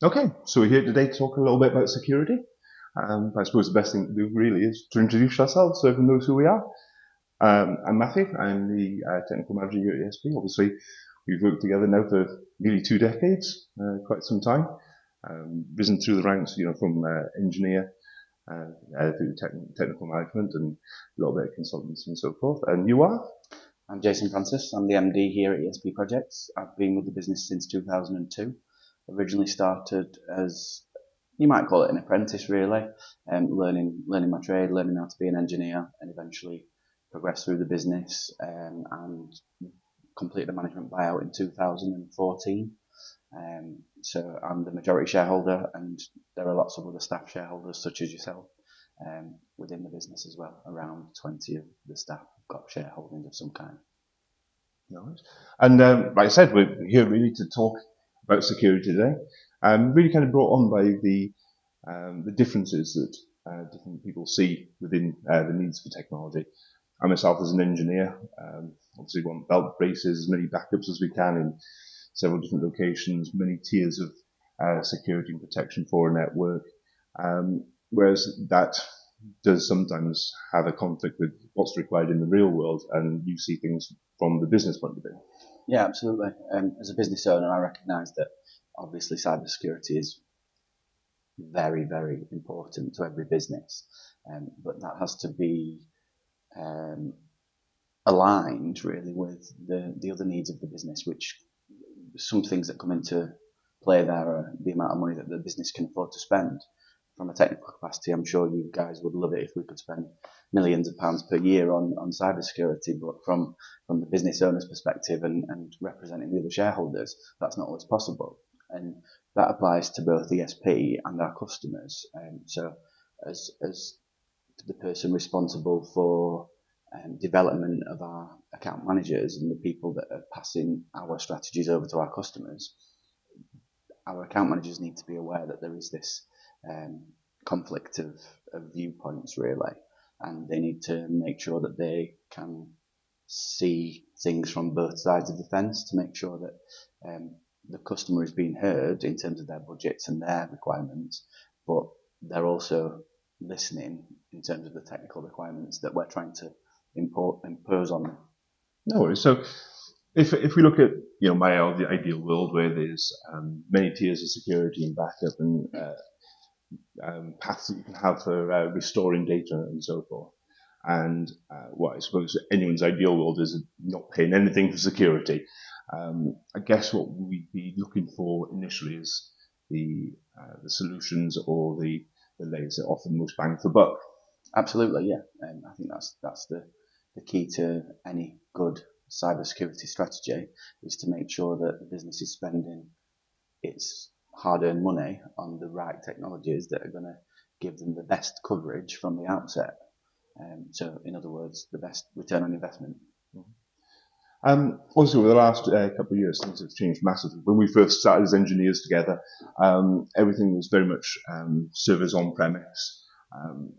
Okay, so we're here today to talk a little bit about security. I suppose the best thing to do really is to introduce ourselves so everyone knows who we are. I'm Matthew. I'm the technical manager here at ESP. Obviously, we've worked together now for nearly 2 decades, quite some time. Risen through the ranks, from engineer through technical management and a little bit of consultants and so forth. And you are? I'm Jason Francis. I'm the MD here at ESP Projects. I've been with the business since 2002. Originally started as, you might call it an apprentice really, learning my trade, learning how to be an engineer, and eventually progressed through the business and completed a management buyout in 2014. So I'm the majority shareholder, and there are lots of other staff shareholders such as yourself within the business as well. Around 20 of the staff have got shareholdings of some kind. Nice. And like I said, we're here really to talk about security today. Really kind of brought on by the differences that different people see within the needs for technology. I myself, as an engineer, obviously want belt braces, as many backups as we can in several different locations, many tiers of security and protection for a network. Whereas that does sometimes have a conflict with what's required in the real world, and you see things from the business point of view. Yeah, absolutely. As a business owner, I recognise that obviously cybersecurity is very, very important to every business, but that has to be um, aligned really with the other needs of the business, which some things that come into play there are the amount of money that the business can afford to spend. From a technical capacity, I'm sure you guys would love it if we could spend millions of pounds per year on cybersecurity, but from the business owner's perspective and representing the other shareholders, that's not always possible. And that applies to both ESP and our customers. So as the person responsible for development of our account managers and the people that are passing our strategies over to our customers, our account managers need to be aware that there is this conflict of viewpoints really, and they need to make sure that they can see things from both sides of the fence to make sure that the customer is being heard in terms of their budgets and their requirements, but they're also listening in terms of the technical requirements that we're trying to impose on them. No worries. So if we look at my ideal world where there's many tiers of security and backup and paths that you can have for restoring data and so forth. And what I suppose anyone's ideal world is not paying anything for security. I guess what we'd be looking for initially is the solutions or the layers that offer the most bang for buck. Absolutely, yeah. I think that's the key to any good cybersecurity strategy is to make sure that the business is spending its hard-earned money on the right technologies that are going to give them the best coverage from the outset. So, in other words, the best return on investment. Also, over the last couple of years, things have changed massively. When we first started as engineers together, everything was very much servers on premise.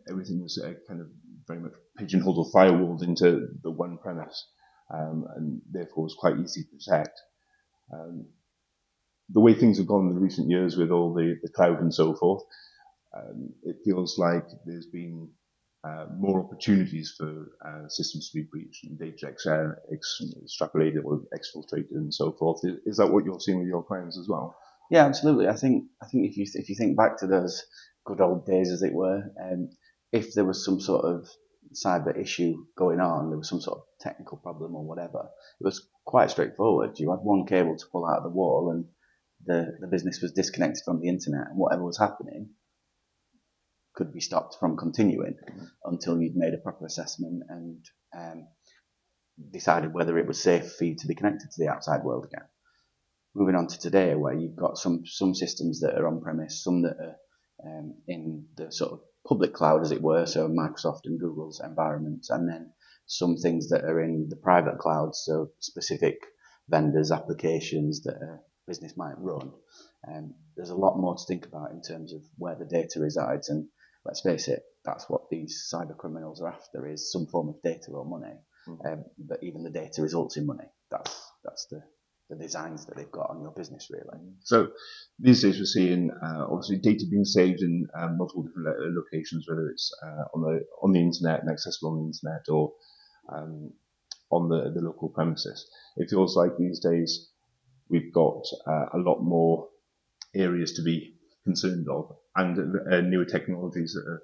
Everything was kind of very much pigeonholed or firewalled into the one premise, and therefore was quite easy to protect. Um, the way things have gone in the recent years with all the cloud and so forth, it feels like there's been more opportunities for systems to be breached and data extrapolated or exfiltrated and so forth. Is that what you're seeing with your clients as well? Yeah, absolutely. I think if you think back to those good old days, as it were, if there was some sort of cyber issue going on, there was some sort of technical problem or whatever, it was quite straightforward. You had one cable to pull out of the wall, and the business was disconnected from the internet, and whatever was happening could be stopped from continuing until you'd made a proper assessment and decided whether it was safe for you to be connected to the outside world again. Moving on to today, where you've got some systems that are on premise, some that are in the sort of public cloud, as it were, so Microsoft and Google's environments, and then some things that are in the private cloud, so specific vendors' applications that a business might run. There's a lot more to think about in terms of where the data resides, and let's face it, that's what these cyber criminals are after, is some form of data or money. But even the data results in money. That's the designs that they've got on your business, really. So these days we're seeing obviously data being saved in multiple different locations, whether it's on the internet and accessible on the internet, or on the local premises. It feels like these days we've got a lot more areas to be concerned of, and newer technologies that are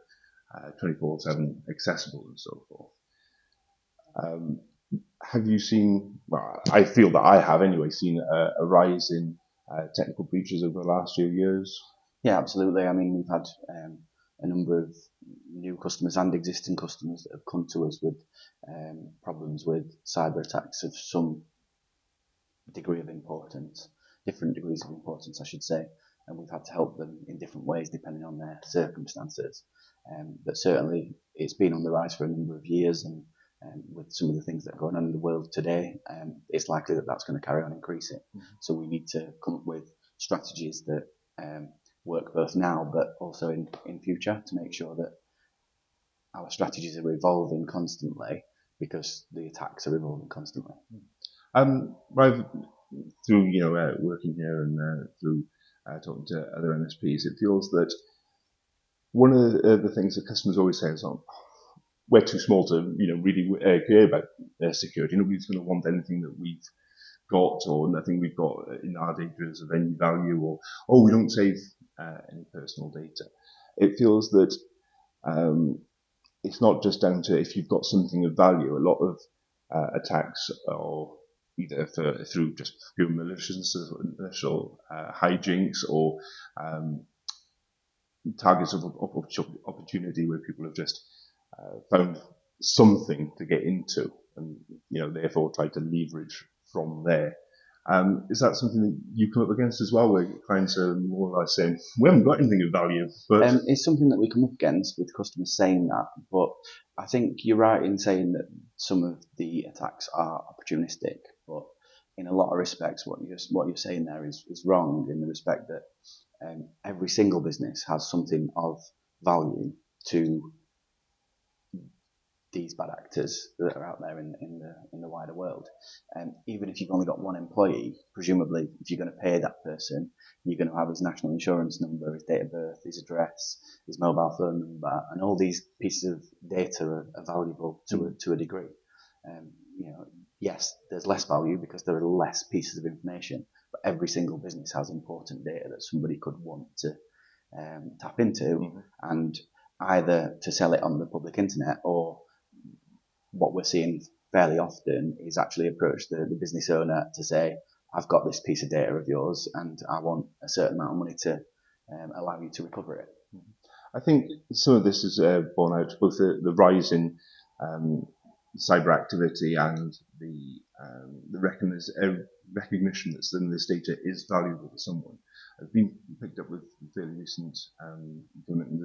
24/7 accessible and so forth. Have you seen, well, I feel that I have anyway, seen a rise in technical breaches over the last few years? Yeah, absolutely. I mean, we've had a number of new customers and existing customers that have come to us with problems with cyber attacks of some degree of importance, different degrees of importance, I should say, and we've had to help them in different ways depending on their circumstances. But certainly it's been on the rise for a number of years, and with some of the things that are going on in the world today, it's likely that that's going to carry on increasing. So we need to come up with strategies that work both now but also in future, to make sure that our strategies are evolving constantly, because the attacks are evolving constantly. Right, through working here and through talking to other MSPs, it feels that one of the things that customers always say is, "Oh, we're too small to really care about security. Nobody's going to want anything that we've got, or nothing we've got in our data is of any value, or we don't save any personal data." It feels that it's not just down to if you've got something of value. A lot of attacks are either through just pure malicious or hijinks, or targets of opportunity where people have just found something to get into, and therefore try to leverage from there. Is that something that you come up against as well, where clients are more or less saying, "We haven't got anything of value"? But it's something that we come up against with customers saying that. But I think you're right in saying that some of the attacks are opportunistic. But in a lot of respects, what you're saying there is wrong, in the respect that every single business has something of value to these bad actors that are out there in the wider world. Even if you've only got one employee, presumably if you're going to pay that person, you're going to have his national insurance number, his date of birth, his address, his mobile phone number, and all these pieces of data are valuable to a degree. Yes, there's less value because there are less pieces of information, but every single business has important data that somebody could want to tap into, and either to sell it on the public internet, or what we're seeing fairly often is actually approach the business owner to say, "I've got this piece of data of yours and I want a certain amount of money to allow you to recover it." I think some of this is borne out both the rise in cyber activity and the recognition that some of this data is valuable to someone. It's been picked up with fairly recent government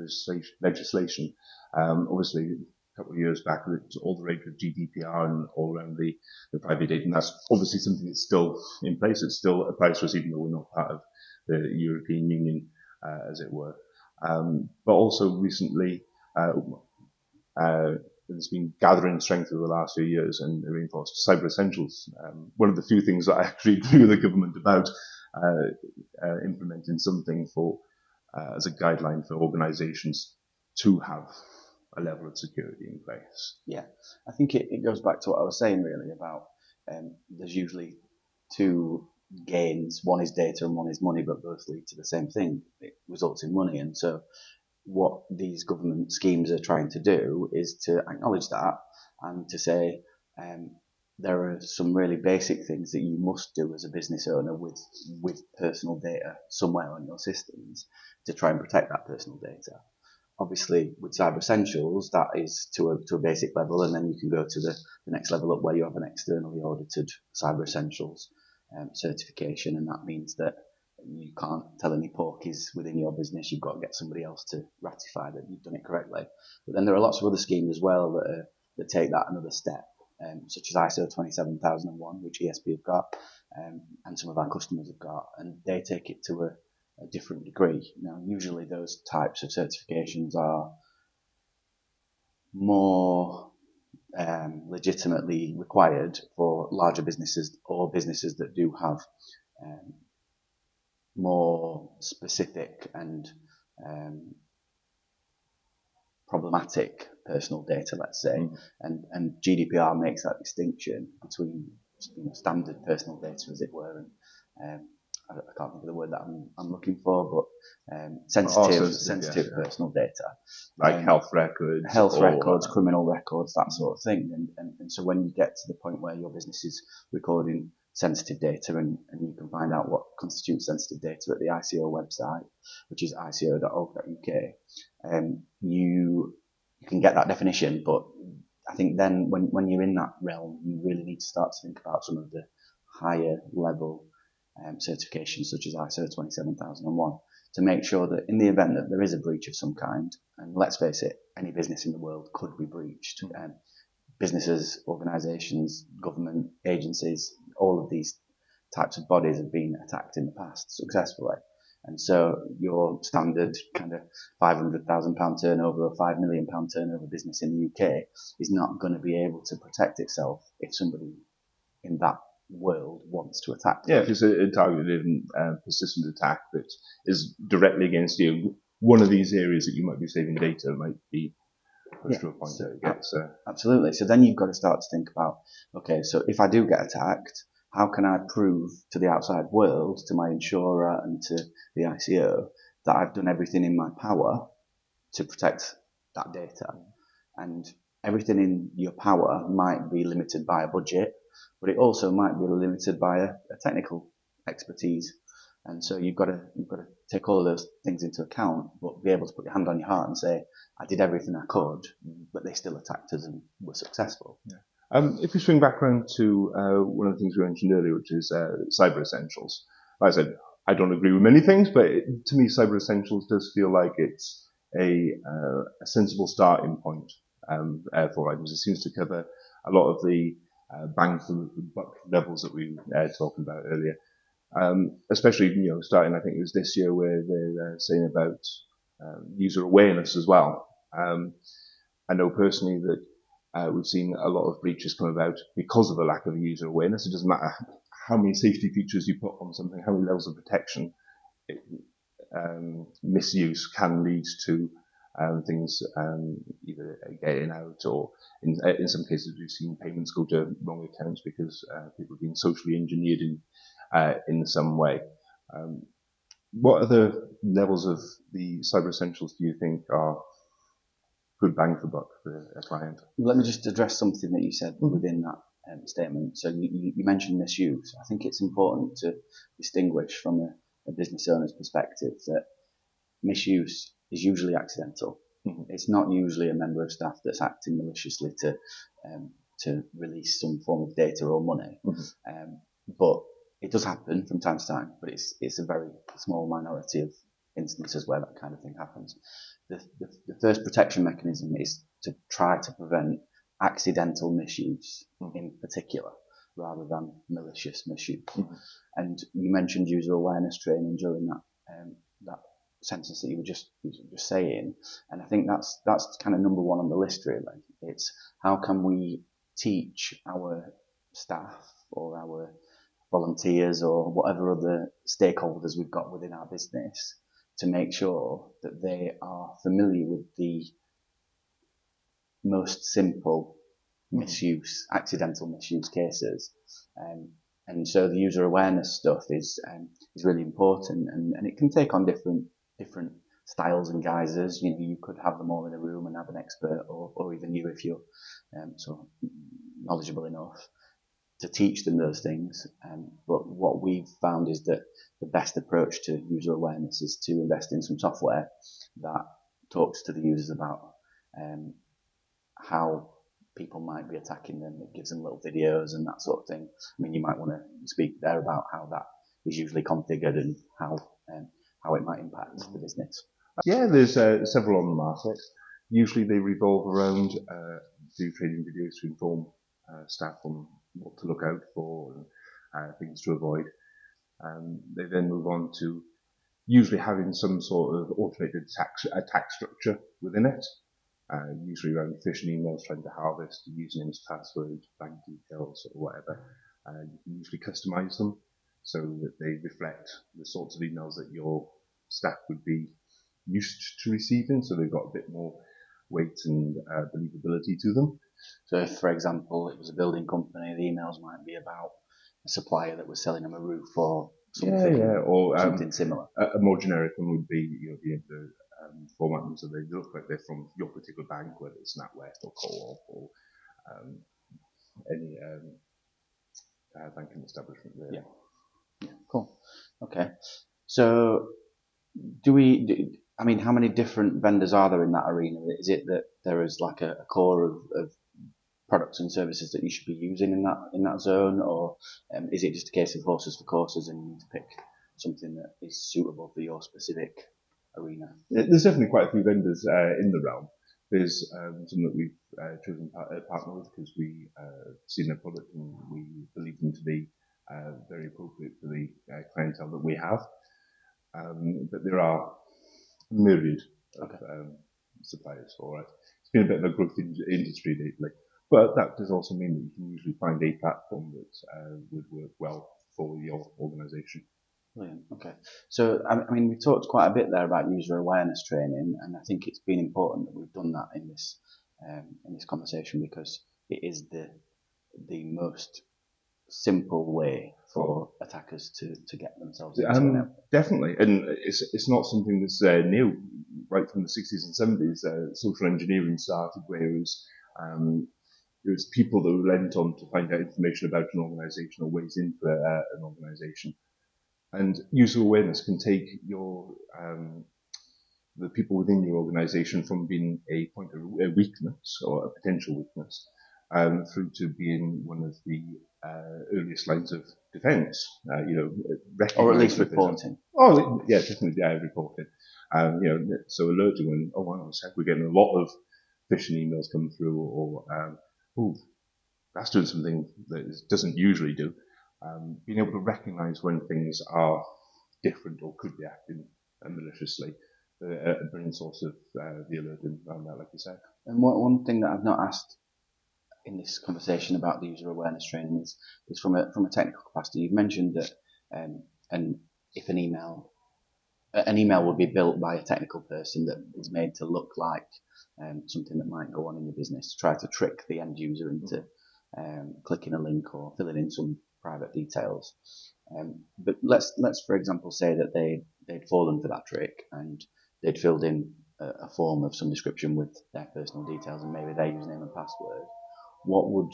legislation. Obviously, a couple of years back, it was all the rage with GDPR and all around the private data, and that's obviously something that's still in place. It still applies to us, even though we're not part of the European Union, as it were. But also recently, there's been gathering strength over the last few years and reinforced cyber essentials. One of the few things that I actually agree with the government about, implementing something for as a guideline for organisations to have a level of security in place. Yeah, I think it goes back to what I was saying really about there's usually two gains. One is data and one is money, but both lead to the same thing. It results in money. And so what these government schemes are trying to do is to acknowledge that, and to say there are some really basic things that you must do as a business owner with personal data somewhere on your systems to try and protect that personal data. Obviously, with Cyber Essentials, that is to a basic level, and then you can go to the next level up where you have an externally audited Cyber Essentials certification, and that means that you can't tell any porkies within your business. You've got to get somebody else to ratify that you've done it correctly. But then there are lots of other schemes as well that take that another step, such as ISO 27001, which ESP have got, and some of our customers have got, and they take it to a different degree. Now, usually those types of certifications are more legitimately required for larger businesses or businesses that do have more specific and problematic personal data, let's say, and GDPR makes that distinction between standard personal data, as it were, and I can't think of the word that I'm looking for, but sensitive personal data, like health records, criminal records, that sort of thing. And so when you get to the point where your business is recording sensitive data, and you can find out what constitutes sensitive data at the ICO website, which is ico.org.uk, you can get that definition. But I think then when you're in that realm, you really need to start to think about some of the higher level certifications, such as ISO 27001, to make sure that in the event that there is a breach of some kind, and let's face it, any business in the world could be breached. Businesses, organisations, government agencies, all of these types of bodies have been attacked in the past successfully. And so your standard kind of £500,000 turnover or £5 million turnover business in the UK is not going to be able to protect itself if somebody in that world wants to attack them. Yeah, if it's a targeted and persistent attack that is directly against you, one of these areas that you might be saving data might be pushed to a point that it gets... Absolutely. So then you've got to start to think about, okay, so if I do get attacked, how can I prove to the outside world, to my insurer and to the ICO, that I've done everything in my power to protect that data? And everything in your power might be limited by a budget, but it also might be limited by a technical expertise. And so you've got to take all of those things into account, but be able to put your hand on your heart and say, I did everything I could, but they still attacked us and were successful. Yeah. If we swing back around to one of the things we mentioned earlier, which is cyber essentials. Like I said, I don't agree with many things, but to me, cyber essentials does feel like it's a sensible starting point for items. It seems to cover a lot of the bang for the buck levels that we were talking about earlier. Especially, starting, I think it was this year, where they're saying about user awareness as well. I know personally that we've seen a lot of breaches come about because of a lack of user awareness. It doesn't matter how many safety features you put on something, how many levels of protection. Misuse can lead to things either getting out, or in some cases we've seen payments go to wrong accounts because people have been socially engineered in some way. What other levels of the cyber essentials do you think are good bang for buck for a client? Let me just address something that you said within that statement. So you mentioned misuse. I think it's important to distinguish from a business owner's perspective that misuse is usually accidental. It's not usually a member of staff that's acting maliciously to release some form of data or money. But it does happen from time to time, but it's a very small minority of instances where that kind of thing happens. The first protection mechanism is to try to prevent accidental misuse in particular, rather than malicious misuse. And you mentioned user awareness training during that sentence that you were just saying, and I think that's kind of number one on the list, really. It's how can we teach our staff or our volunteers or whatever other stakeholders we've got within our business to make sure that they are familiar with the most simple misuse, accidental misuse cases. And so the user awareness stuff is really important, and it can take on different styles and guises. You could have them all in a room and have an expert, or even you, if you're so knowledgeable enough to teach them those things. But what we've found is that the best approach to user awareness is to invest in some software that talks to the users about how people might be attacking them. It gives them little videos and that sort of thing. I mean, you might want to speak there about how that is usually configured and how it might impact the business. Yeah, there's several on the market. Usually they revolve around do training videos to inform staff on what to look out for and things to avoid. They then move on to usually having some sort of automated attack structure within it. usually around phishing emails trying to harvest usernames, passwords, bank details, or whatever. You can usually customize them so that they reflect the sorts of emails that your staff would be used to receiving, so they've got a bit more weight and believability to them. So if, for example, it was a building company, the emails might be about a supplier that was selling them a roof or something, or something similar. A more generic one would be, be able to format them so they look like they're from your particular bank, whether it's NatWest or Co-op or any banking establishment. Really. Yeah, cool. Okay, so I mean, how many different vendors are there in that arena? Is it that there is like a core of products and services that you should be using in that zone, or is it just a case of horses for courses and you need to pick something that is suitable for your specific arena? There's definitely quite a few vendors in the realm. There's some that we've chosen to partner with because we seen their product and we believe them to be very appropriate for the clientele that we have. But there are a myriad of suppliers for it. It's been a bit of a growth industry lately. But that does also mean that you can usually find a platform that would work well for your organisation. Brilliant. Okay. So, I mean, we talked quite a bit there about user awareness training, and I think it's been important that we've done that in this conversation because it is the most simple way for attackers to get themselves into an outfit. Definitely, and it's not something that's new. Right from the 60s and 70s, social engineering started where it was people that were lent on to find out information about an organisation or ways into an organisation. And user awareness can take your the people within your organisation from being a point of weakness or a potential weakness through to being one of the earliest lines of defence. Or at least reporting. Oh, yeah, definitely, reporting. So alerting when, oh, wow, we're getting a lot of phishing emails come through, or that's doing something that it doesn't usually do. Being able to recognise when things are different or could be acting maliciously, a brilliant source of the alert around that, like you said. And one thing that I've not asked in this conversation about the user awareness training is from a technical capacity. You've mentioned that, and if an email will be built by a technical person that is made to look like something that might go on in your business to try to trick the end user into clicking a link or filling in some private details. But let's for example say that they'd fallen for that trick and they'd filled in a form of some description with their personal details and maybe their username and password. What would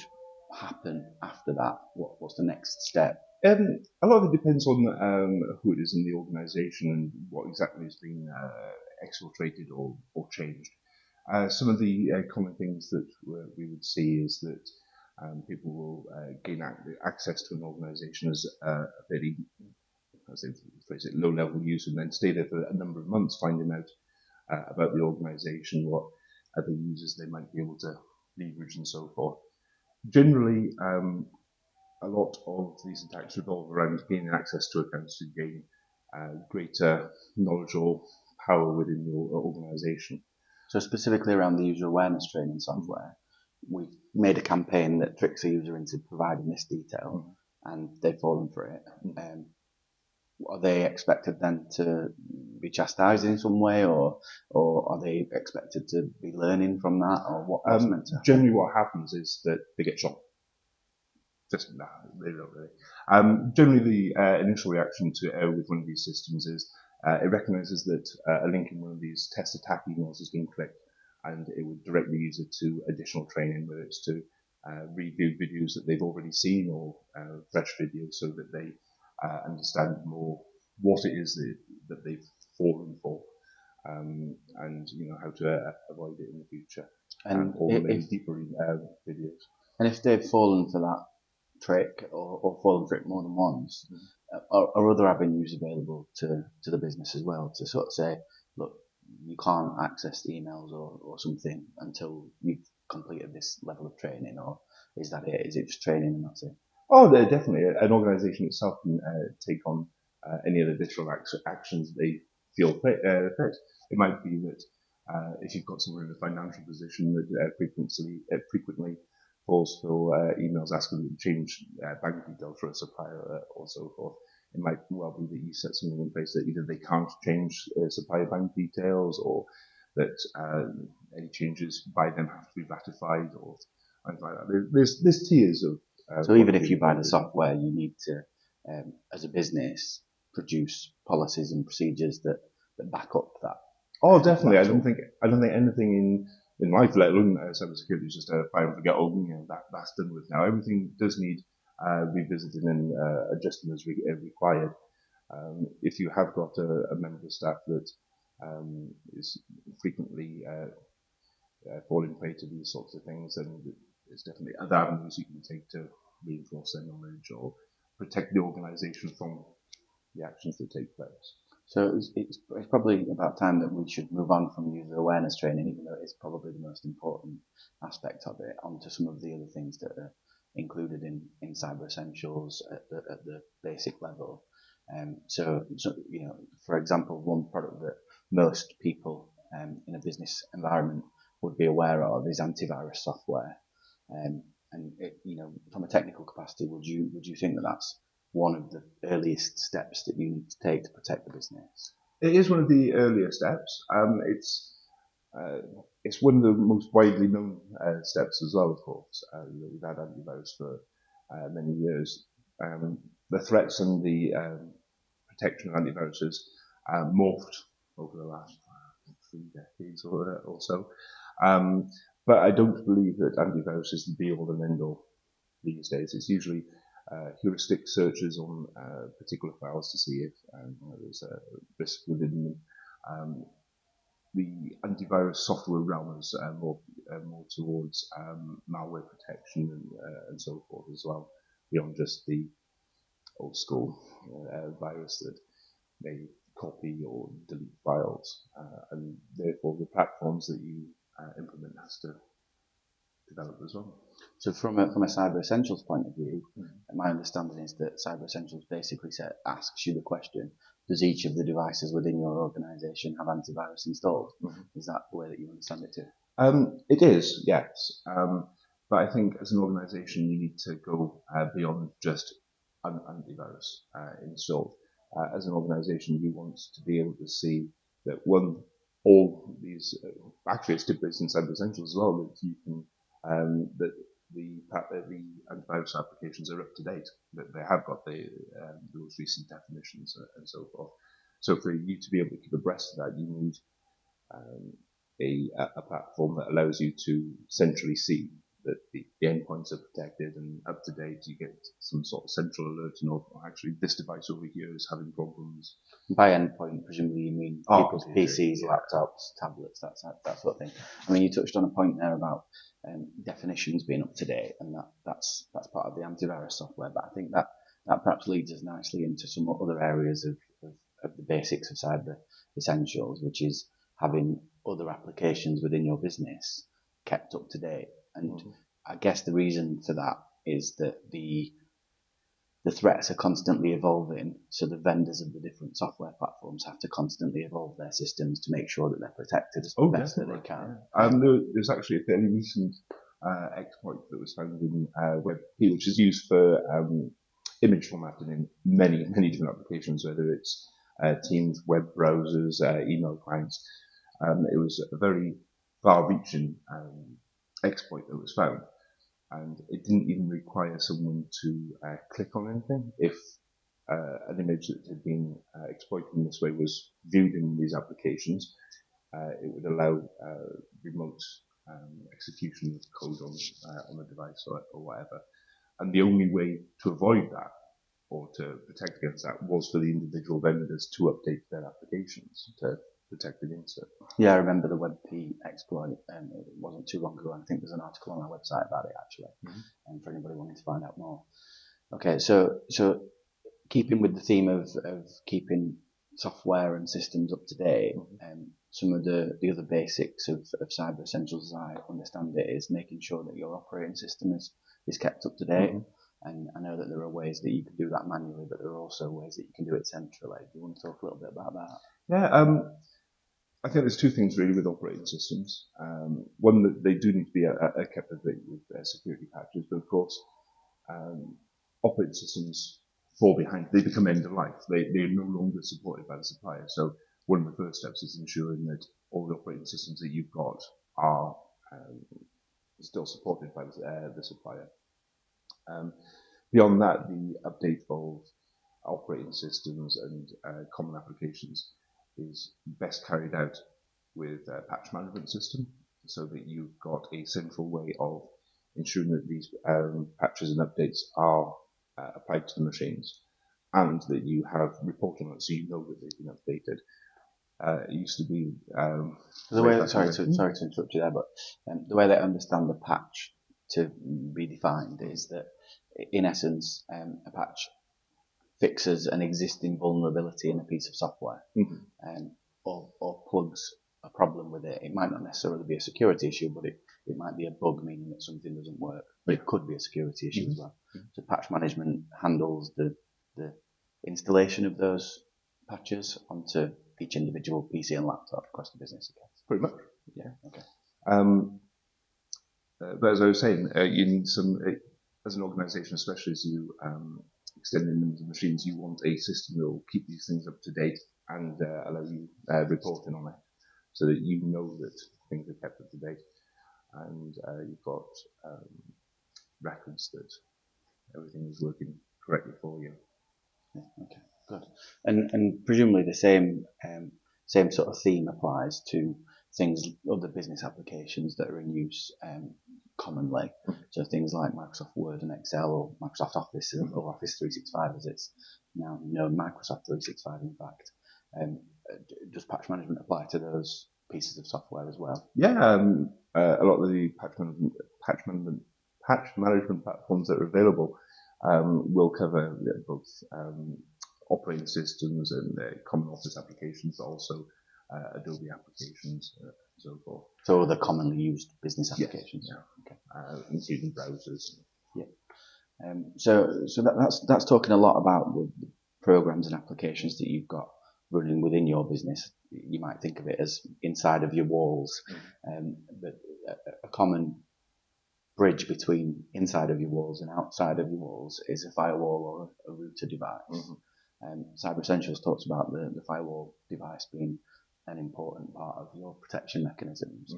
happen after that? What's the next step? A lot of it depends on who it is in the organisation and what exactly has been exfiltrated or changed. Some of the common things that we would see is that people will gain access to an organisation as a very, as they phrase it, low-level user and then stay there for a number of months finding out about the organisation, what other users they might be able to leverage and so forth. Generally, a lot of these attacks revolve around gaining access to accounts to gain greater knowledge or power within your organisation. So specifically around the user awareness training software, we've made a campaign that tricks a user into providing this detail, and they've fallen for it. Are they expected then to be chastised in some way, or are they expected to be learning from that, or what's meant to happen? Generally, what happens is that they get shot. They don't really. Generally, the initial reaction to with one of these systems is it recognises that a link in one of these test attack emails has been clicked, and it would direct the user to additional training, whether it's to review videos that they've already seen or fresh videos, so that they understand more what it is that they've fallen for, and how to avoid it in the future, or maybe deeper videos. And if they've fallen for that trick or fallen for it more than once, are other avenues available to the business as well to sort of say, look, you can't access the emails or something until you've completed this level of training, or is that it? Is it just training and that's it? Oh, definitely. An organisation itself can take on any other additional actions they feel fit. It might be that If you've got someone in a financial position that frequently falls for emails asking them to change bank details for a supplier or so forth, it might well be that you set something in place that either they can't change supplier bank details, or that any changes by them have to be ratified, or things like that. There's tiers of. So even if you buy the software, you need to, as a business, produce policies and procedures that back up that. Oh, definitely. I don't think anything in life, let alone cybersecurity, is just a fire and forget. That's done with now. Everything does need revisiting and adjusting as required. If you have got a member of staff that is frequently falling prey to these sorts of things, then there's definitely other avenues you can take to reinforce their knowledge or protect the organisation from the actions that take place. So it's probably about time that we should move on from user awareness training, even though it's probably the most important aspect of it, onto some of the other things that are included in Cyber Essentials at the basic level. So for example, one product that most people in a business environment would be aware of is antivirus software. And from a technical capacity, would you think that that's one of the earliest steps that you need to take to protect the business? It is one of the earlier steps. It's one of the most widely known steps as well, of course. We've had antivirus for many years. The threats and the protection of antiviruses morphed over the last 3 decades or so. But I don't believe that antivirus is the be-all and end-all these days. It's usually heuristic searches on particular files to see if there's a risk within them. The antivirus software realm is more towards malware protection and so forth as well, beyond just the old school virus that may copy or delete files, and therefore the platforms that you implement has to develop as well. So from a Cyber Essentials point of view, my understanding is that Cyber Essentials basically asks you the question, does each of the devices within your organisation have antivirus installed? Is that the way that you understand it too? It is, yes. But I think as an organisation you need to go beyond just an antivirus installed. As an organisation you want to be able to see that all these, actually it's typically in Cyber Essentials as well, that you can that the antivirus applications are up to date, that they have got the most recent definitions and so forth. So for you to be able to keep abreast of that, you need a platform that allows you to centrally see that the endpoints are protected and up to date. You get some sort of central alert, and actually this device over here is having problems. By endpoint, presumably you mean people's PCs, laptops, tablets, that sort of thing. I mean, you touched on a point there about definitions being up to date, and that's part of the antivirus software. But I think that perhaps leads us nicely into some other areas of the basics of Cyber Essentials, which is having other applications within your business kept up to date. And I guess the reason for that is that the threats are constantly evolving, so the vendors of the different software platforms have to constantly evolve their systems to make sure that they're protected as best that they can. There's actually a fairly recent exploit that was found in WebP, which is used for image formatting in many, many different applications, whether it's Teams, web browsers, email clients. It was a very far-reaching exploit that was found, and it didn't even require someone to click on anything. If an image that had been exploited in this way was viewed in these applications, it would allow remote execution of code on the device or whatever. And the only way to avoid that, or to protect against that, was for the individual vendors to update their applications to protect against it. Yeah, I remember the WebP exploit, and it wasn't too long ago. I think there's an article on our website about it actually, and for anybody wanting to find out more. Okay, so keeping with the theme of keeping software and systems up to date, some of the other basics of Cyber Essentials, as I understand it, is making sure that your operating system is kept up to date. And I know that there are ways that you can do that manually, but there are also ways that you can do it centrally. Do you want to talk a little bit about that? Yeah. I think there's two things really with operating systems. One, that they do need to be kept up to date with security patches, but of course, operating systems fall behind. They become end of life. They're no longer supported by the supplier. So one of the first steps is ensuring that all the operating systems that you've got are still supported by the supplier. Beyond that, the update of operating systems and common applications is best carried out with a patch management system, so that you've got a central way of ensuring that these patches and updates are applied to the machines, and that you have reporting on it, so you know that they've been updated. It used to be sorry to interrupt you there, but the way that I understand the patch to be defined is that, in essence, a patch fixes an existing vulnerability in a piece of software, or plugs a problem with it. It might not necessarily be a security issue, but it might be a bug, meaning that something doesn't work. But it could be a security issue as well. So patch management handles the installation of those patches onto each individual PC and laptop across the business. Pretty much. Yeah. Okay. But as I was saying, you need some, as an organisation, especially as you extend the numbers of machines, you want a system that will keep these things up to date and allow you reporting on it, so that you know that things are kept up to date, and you've got records that everything is working correctly for you. Yeah, okay, good. And presumably the same sort of theme applies to other business applications that are in use commonly. So things like Microsoft Word and Excel, or Microsoft Office, or Office 365 as it's now known, Microsoft 365 in fact. Does patch management apply to those pieces of software as well? Yeah, a lot of the patch management platforms that are available will cover both operating systems and common office applications, but also Adobe applications and so forth. So the commonly used business applications, yes, yeah. Okay. Including browsers. Yeah. So that's talking a lot about the programs and applications that you've got running within your business. You might think of it as inside of your walls, but a common bridge between inside of your walls and outside of your walls is a firewall or a router device. Cyber Essentials talks about the firewall device being an important part of your protection mechanisms.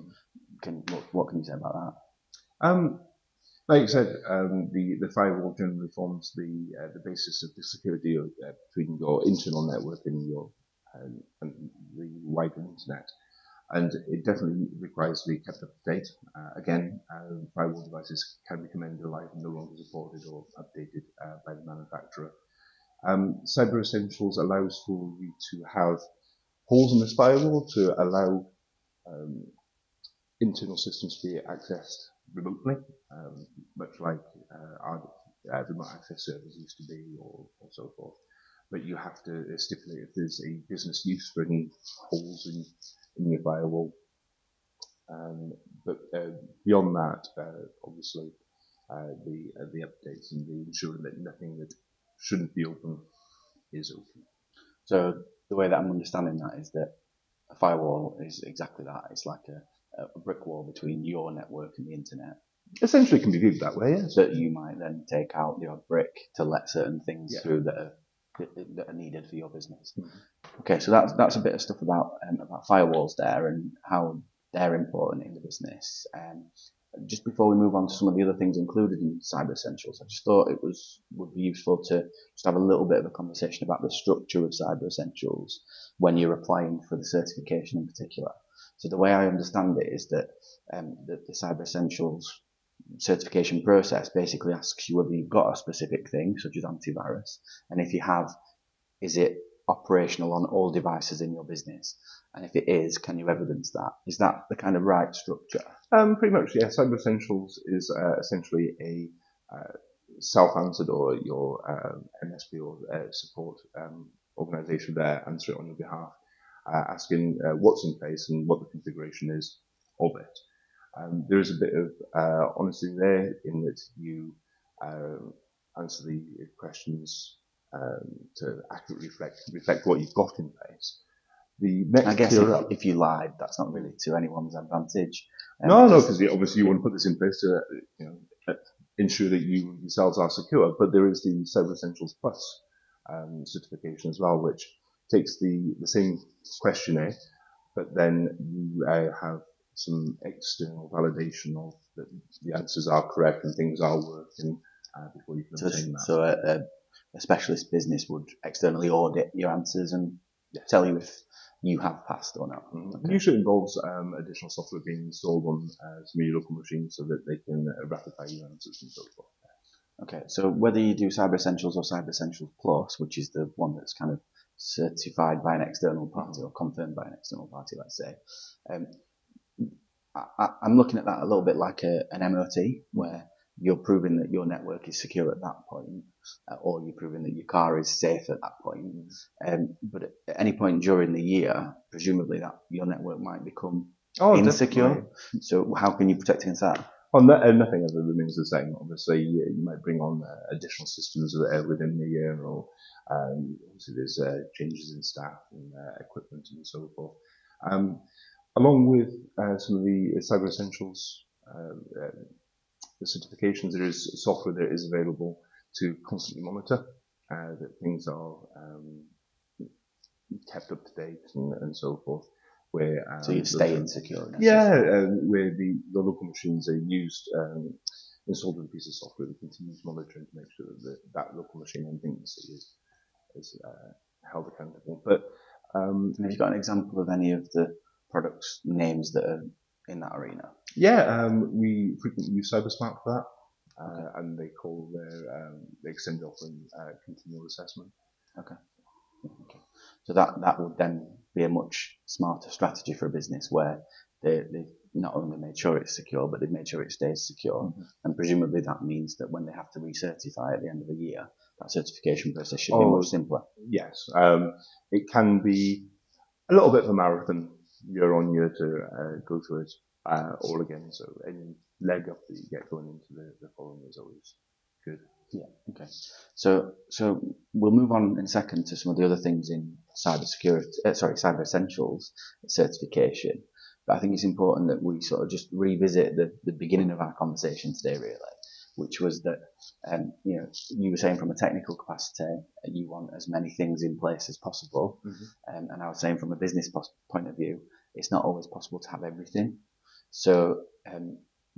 What can you say about that? Like you said, the firewall generally forms the basis of the security between your internal network and your and the wider internet, and it definitely requires to be kept up to date. Again, firewall devices can become end of life and no longer supported or updated by the manufacturer. Cyber Essentials allows for you to have holes in this firewall to allow internal systems to be accessed remotely, much like our remote access servers used to be, or so forth. But you have to stipulate if there's a business use for any holes in your firewall. But beyond that, obviously, the updates and the ensuring that nothing that shouldn't be open is open. So the way that I'm understanding that is that a firewall is exactly that. It's like a brick wall between your network and the internet. Essentially, it can be viewed that way, yes. That you might then take out the odd brick to let certain things through that are needed for your business. Okay, so that's a bit of stuff about firewalls there and how they're important in the business. Just before we move on to some of the other things included in Cyber Essentials, I just thought would be useful to just have a little bit of a conversation about the structure of Cyber Essentials when you're applying for the certification in particular. So the way I understand it is that the Cyber Essentials certification process basically asks you whether you've got a specific thing, such as antivirus, and if you have, is it operational on all devices in your business? And if it is, can you evidence that? Is that the kind of right structure? Pretty much, yeah. Cyber Essentials is essentially a self-answered, or your MSP or support organisation there answer it on your behalf, asking what's in place and what the configuration is of it. There is a bit of honesty there in that you answer the questions to accurately reflect what you've got in place. The next I guess tier up. if you lied, that's not really to anyone's advantage. No, because obviously you want to put this in place to ensure that you yourselves are secure. But there is the Cyber Essentials Plus certification as well, which takes the same questionnaire, but then you have some external validation of that the answers are correct and things are working before you can obtain that. So a specialist business would externally audit your answers and tell you if you have passed or not. Okay. Usually involves additional software being installed on some of your local machines so that they can ratify your answers and so forth. Okay, so whether you do Cyber Essentials or Cyber Essentials Plus, which is the one that's kind of certified by an external party or confirmed by an external party, let's say, I'm looking at that a little bit like an MOT, where you're proving that your network is secure at that point, or you're proving that your car is safe at that point. But at any point during the year, presumably that your network might become insecure. Definitely. So how can you protect against that? Well, nothing ever remains the same. Obviously, you might bring on additional systems within the year, or obviously there's changes in staff and equipment and so forth. Along with some of the Cyber Essentials the certifications, there is software that is available to constantly monitor that things are kept up to date and so forth. Where so you stay insecure. Where the local machines are used, installed with a piece of software that continues monitoring to make sure that local machine and things is held accountable. But have you got an example of any of the products names that are in that arena? Yeah, we frequently use CyberSmart for that, and they call they extend offering continual assessment. Okay. So that would then be a much smarter strategy for a business where they not only made sure it's secure, but they've made sure it stays secure. And presumably that means that when they have to recertify at the end of the year, that certification process should be much simpler. Yes. It can be a little bit of a marathon year on year to go through it all again. So any leg up that you get going into the following is always good. Yeah. Okay. So we'll move on in a second to some of the other things in Cyber Essentials certification. But I think it's important that we sort of just revisit the beginning of our conversation today, really, which was that you were saying from a technical capacity, you want as many things in place as possible, and I was saying from a business point of view, it's not always possible to have everything. So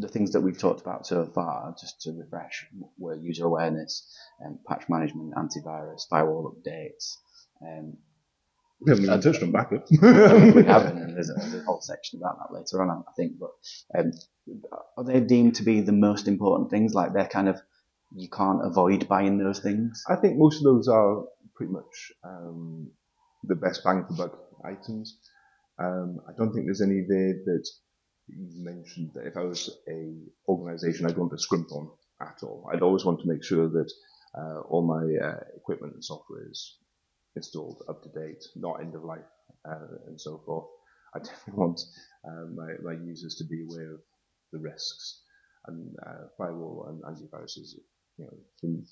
the things that we've talked about so far, just to refresh, were user awareness, patch management, antivirus, firewall updates. We haven't touched on backup. We haven't, and there's a whole section about that later on, I think. But are they deemed to be the most important things? Like they're kind of, you can't avoid buying those things? I think most of those are pretty much the best bang for buck items. I don't think there's any there that you mentioned that if I was a organisation I'd want to scrimp on at all. I'd always want to make sure that all my equipment and software is installed up to date, not end of life, and so forth. I definitely want my users to be aware of the risks, and firewall and antivirus is the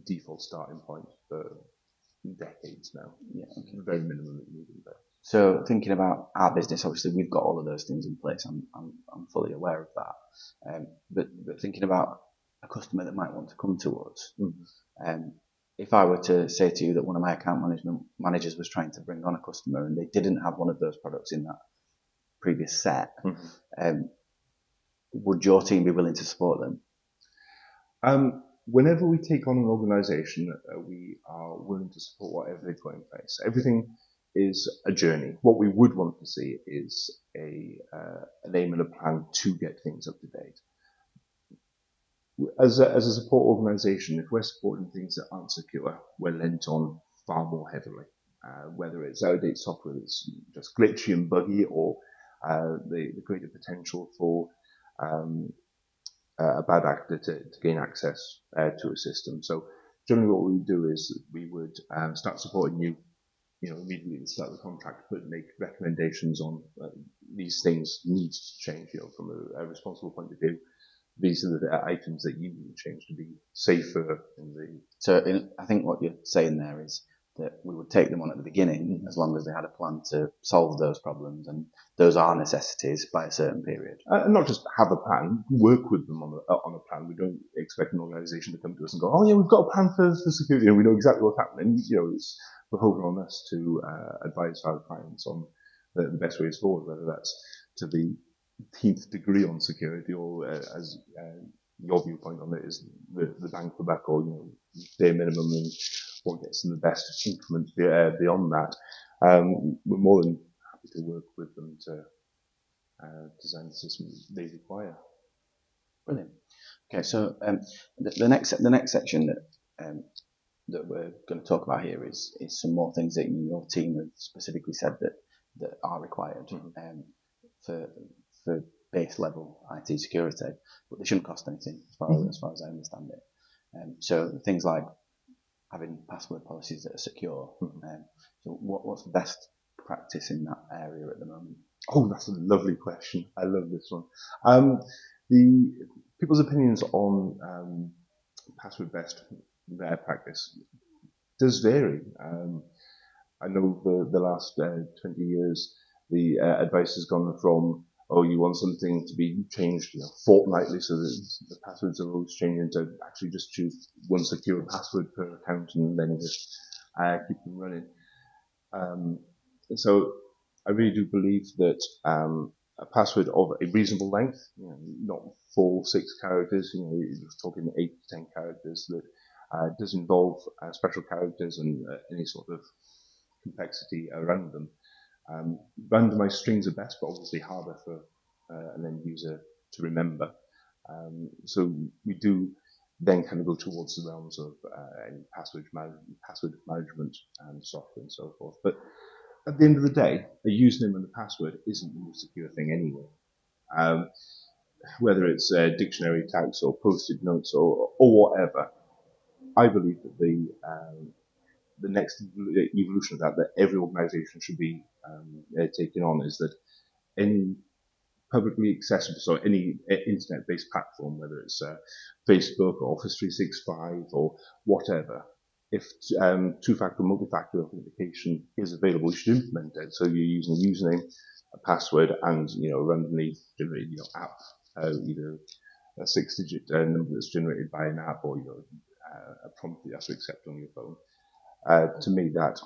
default starting point for decades now. Yeah, okay. The very minimum that you need in there. So thinking about our business, obviously we've got all of those things in place. I'm fully aware of that. But thinking about a customer that might want to come to us, if I were to say to you that one of my account management managers was trying to bring on a customer and they didn't have one of those products in that previous set, would your team be willing to support them? Whenever we take on an organisation, we are willing to support whatever they've got in place. Everything is a journey. What we would want to see is an aim and a plan to get things up to date. As a support organisation, if we're supporting things that aren't secure, we're lent on far more heavily. Whether it's out-of-date software that's just glitchy and buggy, or the greater potential for a bad actor to gain access to a system. So generally what we would do is we would start supporting you, immediately at the start of the contract, but make recommendations on these things need to change, from a responsible point of view. These are the items that you need to change to be safer. So I think what you're saying there is that we would take them on at the beginning as long as they had a plan to solve those problems, and those are necessities by a certain period. And not just have a plan, work with them on a plan. We don't expect an organisation to come to us and go, oh yeah, we've got a plan for security and we know exactly what's happening. We're hoping on us to advise our clients on the best ways forward, whether that's to the 10th degree on security, or as your viewpoint on it is the bang for buck, or bare minimum, and what gets in the best increment beyond that. We're more than happy to work with them to design the system they require. Brilliant. Okay, so the next section that we're going to talk about here is some more things that your team have specifically said that are required for base level IT security, but they shouldn't cost anything as far as I understand it. So things like having password policies that are secure. So what's the best practice in that area at the moment? Oh, that's a lovely question. I love this one. The people's opinions on password best practice does vary. I know the last 20 years, the advice has gone from, oh, you want something to be changed fortnightly, so that the passwords are always changing, to actually just choose one secure password per account and then just keep them running. So I really do believe that a password of a reasonable length, not 4, 6 characters, you're talking 8 to 10 characters, that does involve special characters and any sort of complexity around them. Randomized strings are best, but obviously harder for an end user to remember. So we do then kind of go towards the realms of any password management software and so forth. But at the end of the day, a username and a password isn't the most secure thing anyway. Whether it's dictionary tags or post-it notes or whatever, I believe that the next evolution of that every organisation should be taking on is that any publicly accessible, so any internet-based platform, whether it's Facebook or Office 365 or whatever, if two-factor, multi-factor authentication is available, you should implement it. So you're using a username, a password, and randomly generated app, either a 6-digit number that's generated by an app, or a prompt that you have to accept on your phone. To me, that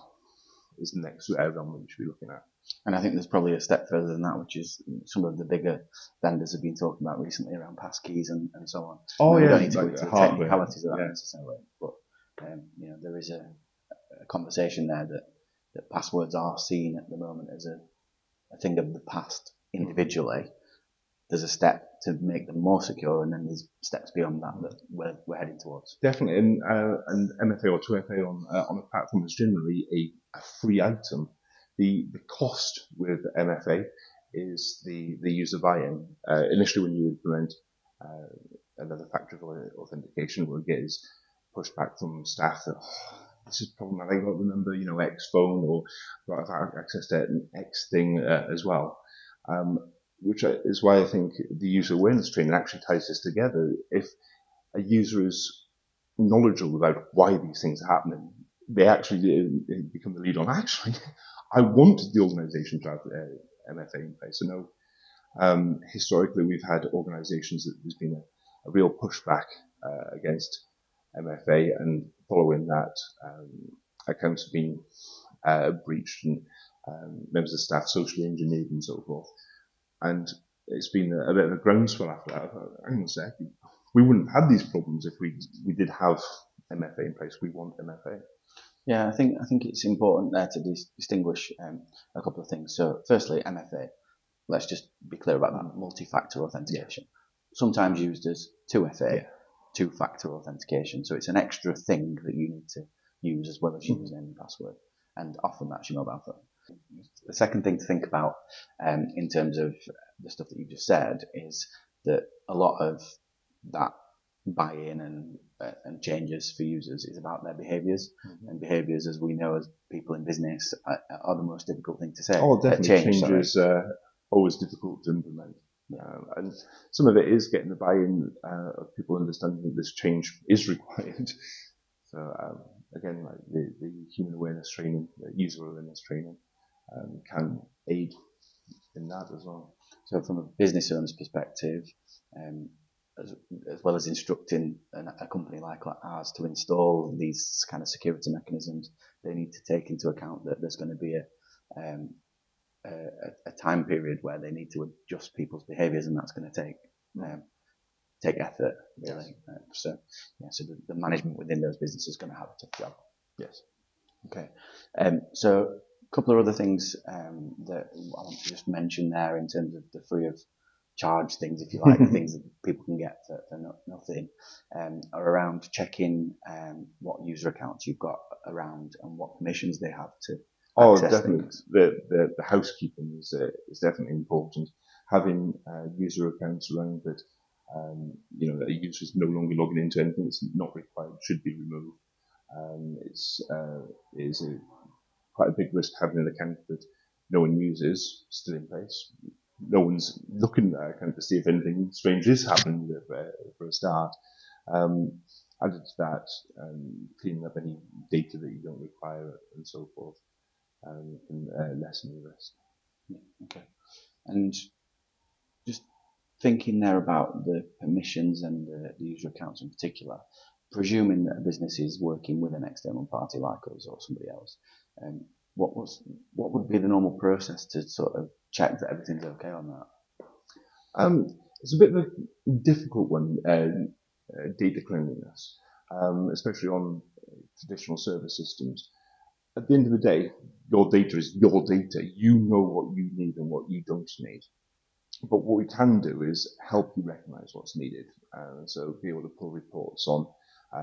is the next realm that we should be looking at. And I think there's probably a step further than that, which is some of the bigger vendors have been talking about recently around passkeys and so on. Oh, we yeah, don't need to go into the technicalities of that necessarily, but there is a conversation there that passwords are seen at the moment as a thing of the past individually. There's a step to make them more secure, and then there's steps beyond that we're heading towards. Definitely, and MFA or 2FA on a platform is generally a free item. The cost with MFA is the user buy-in. Initially, when you implement another factor of authentication, what you get is pushback from staff that this is problematic. I got the number, X phone, or got access to an X thing as well. Which is why I think the user awareness training actually ties this together. If a user is knowledgeable about why these things are happening, they actually become the lead on, actually, I want the organisation to have MFA in place. So no, historically we've had organisations that there's been a real pushback against MFA, and following that, accounts have been breached and members of staff socially engineered and so forth. And it's been a bit of a groundswell after that. Hang on a sec, we wouldn't have had these problems if we did have MFA in place. We want MFA. Yeah, I think it's important there to distinguish a couple of things. So, firstly, MFA. Let's just be clear about that. Multi-factor authentication, sometimes used as 2FA, two-factor authentication. So it's an extra thing that you need to use as well as username and password, and often that's your mobile phone. The second thing to think about in terms of the stuff that you just said is that a lot of that buy-in and changes for users is about their behaviours, and behaviours, as we know as people in business, are the most difficult thing to say. Oh, definitely. Change is always difficult to implement. And some of it is getting the buy-in of people understanding that this change is required. So again, like the human awareness training, user awareness training, can aid in that as well. So from a business owner's perspective, um, as, as well as instructing a company like ours to install these kind of security mechanisms, they need to take into account that there's going to be a time period where they need to adjust people's behaviours, and that's going to take effort, really. Yes. So the management within those businesses is going to have a tough job. Yes. Okay. So a couple of other things that I want to just mention there in terms of the free of charge things, if you like, things that people can get for nothing, are around checking what user accounts you've got around and what permissions they have to access definitely. things. The housekeeping is definitely important. Having user accounts around that, that a user is no longer logging into anything that's not required should be removed. It's quite a big risk having an account that no one uses still in place. No one's looking at that account to see if anything strange is happening for a start. Added to that, cleaning up any data that you don't require and so forth can lessen the risk. Yeah, okay. And just thinking there about the permissions and the user accounts in particular, presuming that a business is working with an external party like us or somebody else, what would be the normal process to sort of check that everything's okay on that? It's a bit of a difficult one, data cleanliness, especially on traditional server systems. At the end of the day, your data is your data. You know what you need and what you don't need. But what we can do is help you recognize what's needed. So be able to pull reports on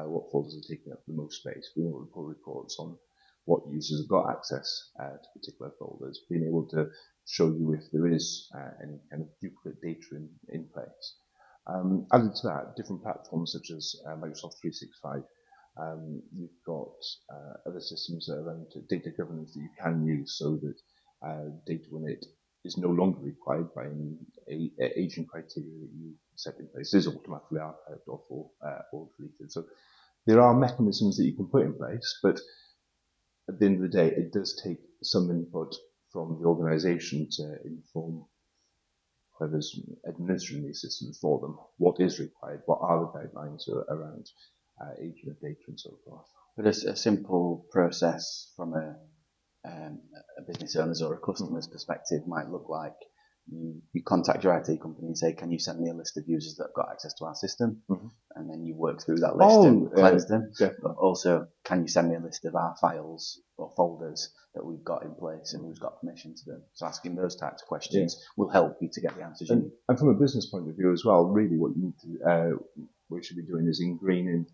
what folders are taking up the most space, being able to pull reports on what users have got access to particular folders, being able to show you if there is any kind of duplicate data in place. Added to that, different platforms such as Microsoft 365, you've got other systems around data governance that you can use so that data, when it is no longer required by any aging criteria that you set in place, is automatically archived or deleted. So there are mechanisms that you can put in place, but at the end of the day, it does take some input from the organisation to inform whoever's administering these systems for them what is required, what are the guidelines around aging of data and so forth. But a simple process from a business owner's or a customer's perspective might look like you contact your IT company and say, can you send me a list of users that have got access to our system? And then you work through that list and cleanse them. Definitely. But also, can you send me a list of our files or folders that we've got in place and who's got permission to them? So asking those types of questions will help you to get the answers you need. And from a business point of view as well, really what you need to, what you should be doing is ingraining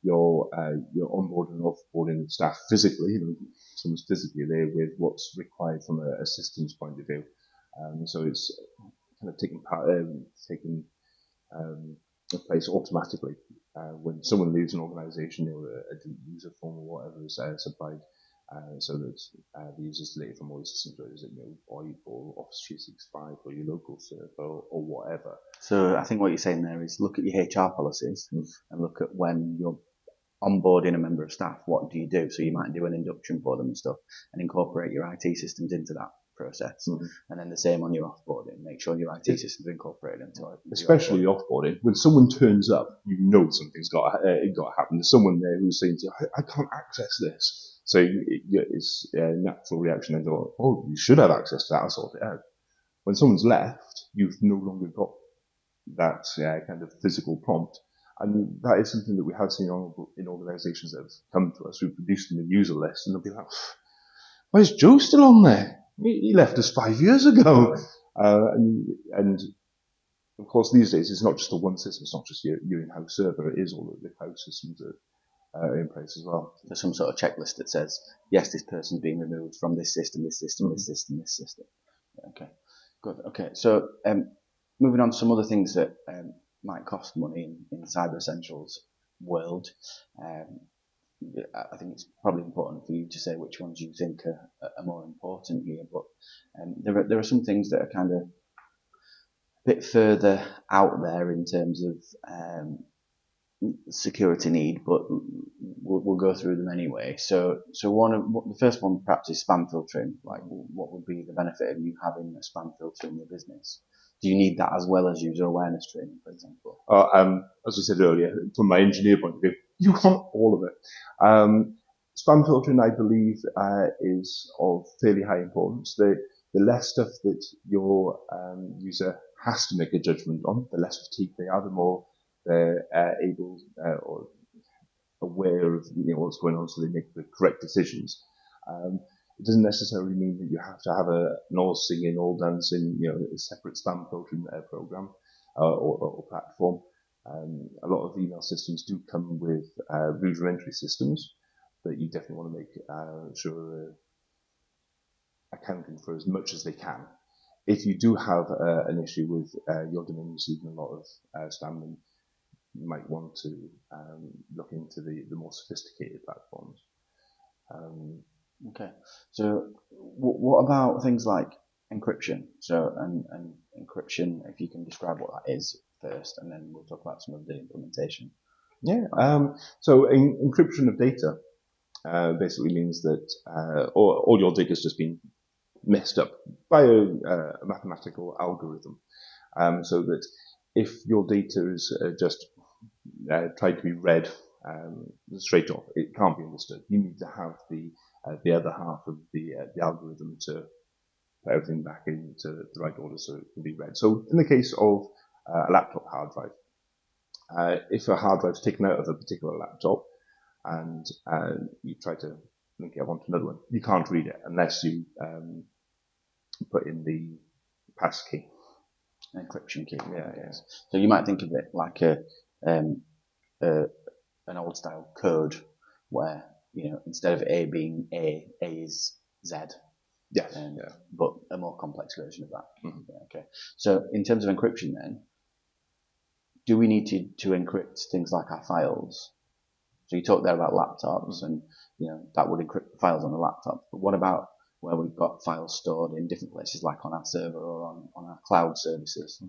your onboarding and offboarding staff physically, someone's physically there with what's required from a systems point of view. So it's kind of taking place automatically. When someone leaves an organisation, a user form or whatever is supplied, so that the users deleted from all the systems, whether it's VoIP or Office 365 or your local server or whatever. So I think what you're saying there is look at your HR policies and look at when you're onboarding a member of staff, what do you do? So you might do an induction for them and stuff and incorporate your IT systems into that process. And then the same on your offboarding. Make sure your IT systems are incorporated into it. Especially the offboarding. When someone turns up, you know something's got to happen. There's someone there who's saying to you, I can't access this. So it's a natural reaction and go, oh, you should have access to that, I'll sort it out. When someone's left, you've no longer got that kind of physical prompt. And that is something that we have seen in organisations that have come to us who produce them a user list, and they'll be like, why is Joe still on there? He left us 5 years ago. And of course, these days, it's not just the one system, it's not just your in-house server, it is all of the cloud systems that are in place as well. There's some sort of checklist that says, yes, this person's been removed from this system, this system, this system, this system. Okay, good. Okay, so moving on to some other things that might cost money in the Cyber Essentials world. I think it's probably important for you to say which ones you think are more important here, but there are some things that are kind of a bit further out there in terms of security need, but we'll go through them anyway. So the first one perhaps is spam filtering. Like, what would be the benefit of you having a spam filter in your business? Do you need that as well as user awareness training, for example? As we said earlier, from my engineer point of view, you want all of it. Spam filtering, I believe, is of fairly high importance. The less stuff that your user has to make a judgment on, the less fatigued they are, the more they're able or aware of what's going on, so they make the correct decisions. It doesn't necessarily mean that you have to have an all singing, all dancing, a separate spam filtering program or platform. A lot of email systems do come with rudimentary systems, but you definitely want to make sure accounting for as much as they can. If you do have an issue with your domain receiving a lot of spam, then you might want to look into the more sophisticated platforms. Okay. So what about things like encryption? So and encryption, if you can describe what that is first, and then we'll talk about some of the implementation. Yeah. So encryption of data basically means that all your data has just been messed up by a mathematical algorithm, so that if your data is just tried to be read straight off, it can't be understood. You need to have the other half of the algorithm to put everything back into the right order so it can be read. So in the case of a laptop hard drive, if a hard drive is taken out of a particular laptop and you try to link it up onto another one, you can't read it unless you put in the passkey. Encryption key. Yeah, yes. So you might think of it like an old style code where, instead of A being A is Z. Yes. Yeah. But a more complex version of that. Mm-hmm. Yeah, okay. So in terms of encryption then, do we need to encrypt things like our files? So you talked there about laptops and, that would encrypt the files on the laptop. But what about where we've got files stored in different places, like on our server or on our cloud services?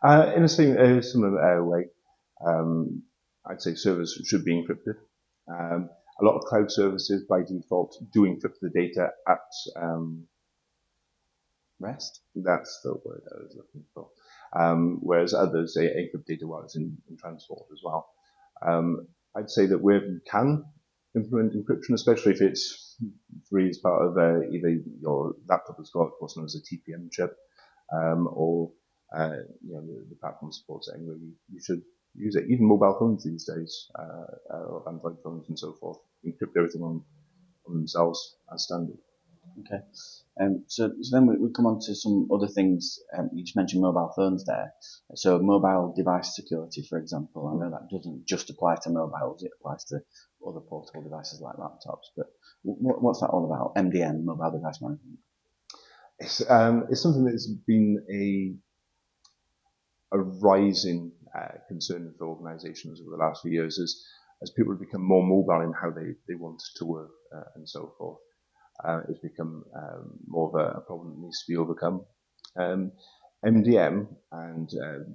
Mm-hmm. In a similar way, I'd say servers should be encrypted. A lot of cloud services by default do encrypt the data at rest. That's the word I was looking for. Whereas others, they encrypt data while it's in transport as well. I'd say that where you can implement encryption, especially if it's free as part of either your laptop has got what's known as a TPM chip, or the platform supports it anyway, you should use it. Even mobile phones these days, or Android phones and so forth, encrypt everything on themselves as standard. Okay. So then we come on to some other things. You just mentioned mobile phones there. So mobile device security, for example, I know that doesn't just apply to mobiles, it applies to other portable devices like laptops. But what's that all about? MDM, mobile device management. It's something that's been a rising concern for organisations over the last few years as people have become more mobile in how they want to work and so forth. It's become more of a problem that needs to be overcome. MDM and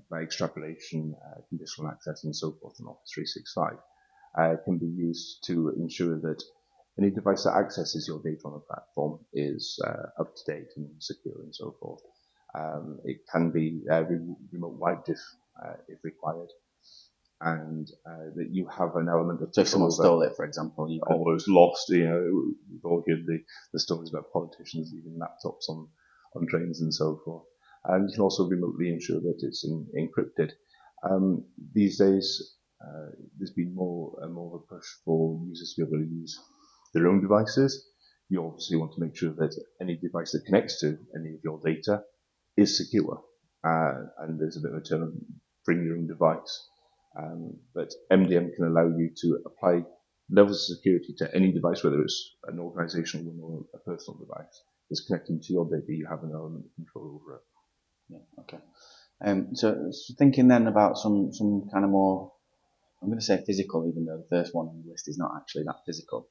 by extrapolation, conditional access and so forth in Office 365 can be used to ensure that any device that accesses your data on a platform is up to date and secure and so forth. It can be remote wiped if required, and that you have an element of. So if someone stole it, for example, you could. Or it's lost. We've all heard the stories about politicians leaving laptops on trains and so forth. And you can also remotely ensure that it's encrypted. These days, there's been more and more of a push for users to be able to use their own devices. You obviously want to make sure that any device that connects to any of your data is secure. And there's a bit of a term, bring your own device. But MDM can allow you to apply levels of security to any device, whether it's an organizational one or a personal device. It's connecting to your data, you have an element of control over it. Yeah, okay. So thinking then about some kind of more, I'm going to say physical, even though the first one on the list is not actually that physical,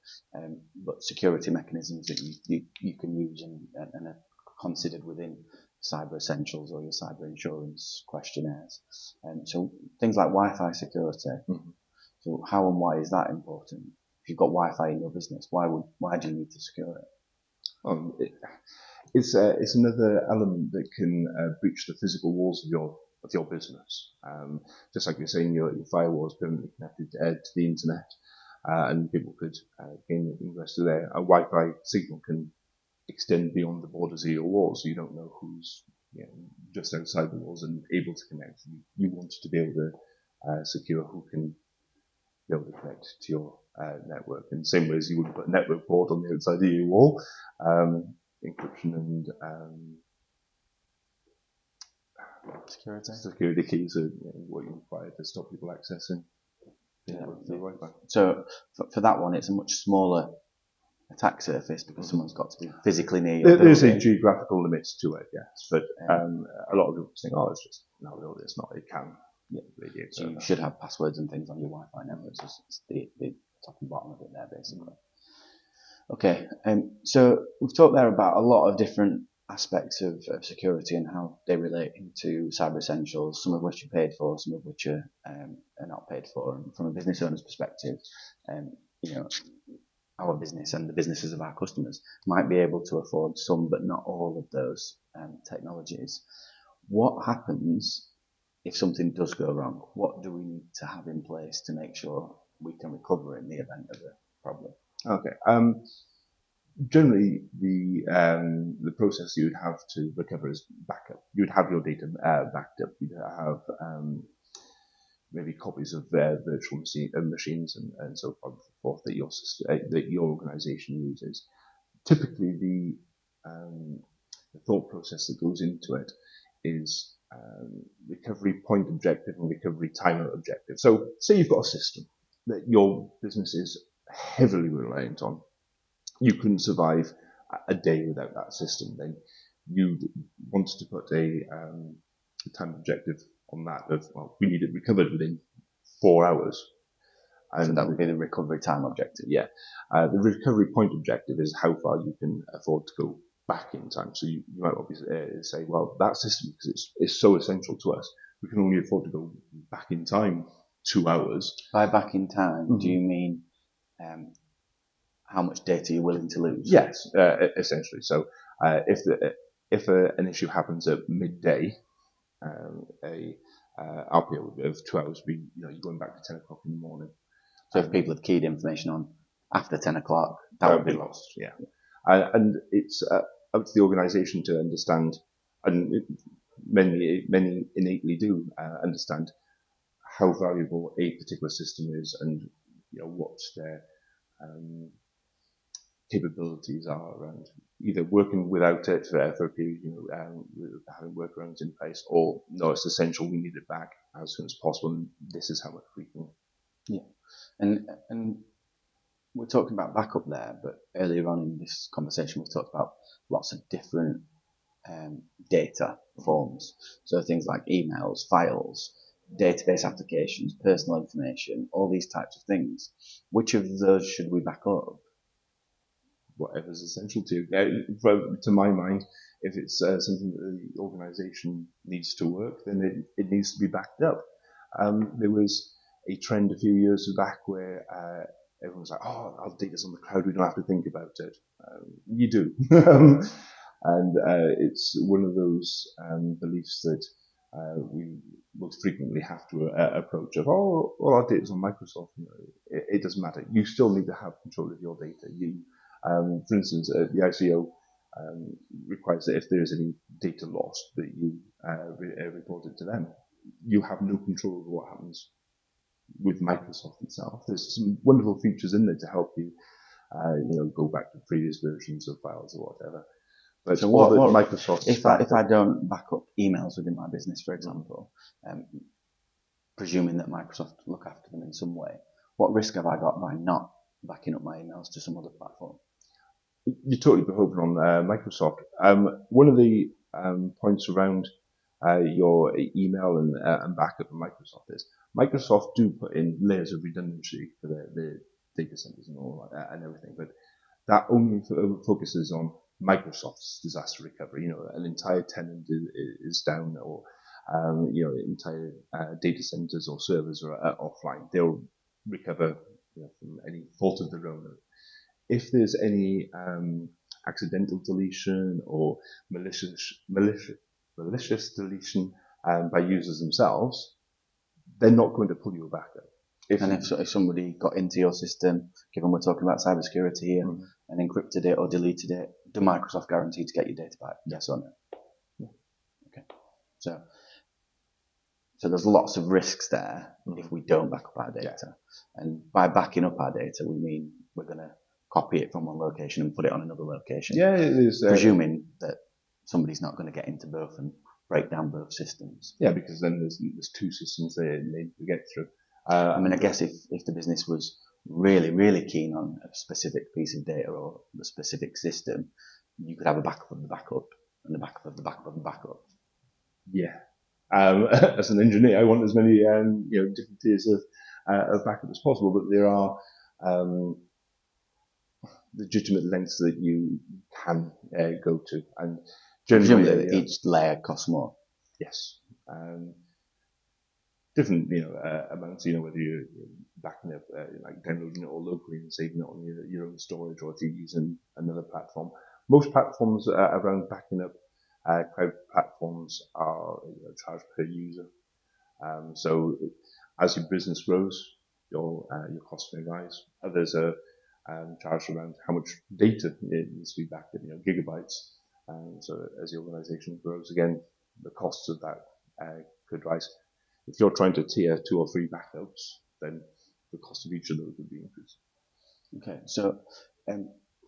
but security mechanisms that you can use and are considered within cyber essentials or your cyber insurance questionnaires. So things like Wi-Fi security. Mm-hmm. So how and why is that important? If you've got Wi-Fi in your business, why do you need to secure it? It's another element that can breach the physical walls of your business. Just like you're saying, your firewall is permanently connected to the internet, and people could gain ingress to there. A Wi-Fi signal can extend beyond the borders of your walls, so you don't know who's just outside the walls and able to connect. You want to be able to secure who can be able to connect to your network in the same way as you would put a network port on the outside of your wall. Encryption and security keys are what you require to stop people accessing the Wi-Fi. So for that one, it's a much smaller attack surface because someone's got to be physically near your building. There's a geographical limit to it, yes, but a lot of people think, oh, it's just no, it's not. It can. Yeah, so you should have passwords and things on your Wi-Fi networks. It's the top and bottom of it there, basically. Okay, so we've talked there about a lot of different aspects of security and how they relate into Cyber Essentials, some of which are paid for, some of which are not paid for. And from a business owner's perspective, our business and the businesses of our customers might be able to afford some but not all of those technologies. What happens if something does go wrong? What do we need to have in place to make sure we can recover in the event of a problem? Okay. Generally, the process you would have to recover is backup. You would have your data backed up. You'd have maybe copies of virtual machines and so forth that your organization uses. Typically, the thought process that goes into it is recovery point objective and recovery timer objective. So, say you've got a system that your business is heavily reliant on. You couldn't survive a day without that system. Then you wanted to put a time objective on that of, well, we need it recovered within 4 hours. And so that would be the recovery time objective. Yeah. The recovery point objective is how far you can afford to go back in time. So you might obviously say, well, that system, because it's so essential to us, we can only afford to go back in time 2 hours. By back in time, do you mean how much data you're willing to lose? Yes, essentially. So if an issue happens at midday, a RPO of 2 hours would be, you're going back to 10 o'clock in the morning. So if people have keyed information on after 10 o'clock, that would be lost. Yeah. And it's up to the organisation to understand, and many innately do understand how valuable a particular system is, and what their capabilities are around either working without it for a period, having workarounds in place, or no, it's essential, we need it back as soon as possible, and this is how much we can. Yeah, and we're talking about backup there, but earlier on in this conversation we've talked about lots of different data forms. So things like emails, files, database applications, personal information, all these types of things. Which of those should we back up? Whatever's essential to you. To my mind, if it's something that the organisation needs to work, then it needs to be backed up. There was a trend a few years back where everyone was like, oh, our data's on the cloud, we don't have to think about it. You do. And it's one of those beliefs that we most frequently have to approach of, oh, well, our data's on Microsoft. It doesn't matter. You still need to have control of your data. For instance, the ICO requires that if there is any data lost, that you report it to them. You have no control over what happens with Microsoft itself. There's some wonderful features in there to help you, go back to previous versions of files or whatever. But so Microsoft, if I don't back up emails within my business, for example, presuming that Microsoft look after them in some way, what risk have I got by not backing up my emails to some other platform? You're totally beholden on Microsoft. One of the points around your email and backup of Microsoft is Microsoft do put in layers of redundancy for their data centers and all that and everything, but that only focuses on Microsoft's disaster recovery. An entire tenant is down, or entire data centers or servers are offline. They'll recover from any fault of their own. If there's any accidental deletion or malicious deletion by users themselves, they're not going to pull your backup. If somebody got into your system, given we're talking about cybersecurity here, and encrypted it or deleted it, do Microsoft guarantee to get your data back? Yes or no? Yeah. Okay. So there's lots of risks there if we don't back up our data. Yeah. And by backing up our data, we mean we're going to copy it from one location and put it on another location. Yeah, it is. Presuming that somebody's not going to get into both and break down both systems. Yeah, because then there's two systems they need to get through. I mean, I guess if the business was really, really keen on a specific piece of data or a specific system, you could have a backup of the backup and the backup of the backup of the backup. Yeah. As an engineer, I want as many different tiers of backup as possible, but there are legitimate lengths that you can go to, and generally each layer costs more. Yes. Different amounts, whether you're backing up like downloading it all locally and saving it on your own storage, or if you're using another platform. Most platforms around backing up cloud platforms are charged per user. So as your business grows, your costs may rise. Others are charged around how much data it needs to be backed up, gigabytes. So as the organization grows, again, the costs of that could rise. If you're trying to tier 2 or 3 backups, then the cost of each of those would be increased. Okay, so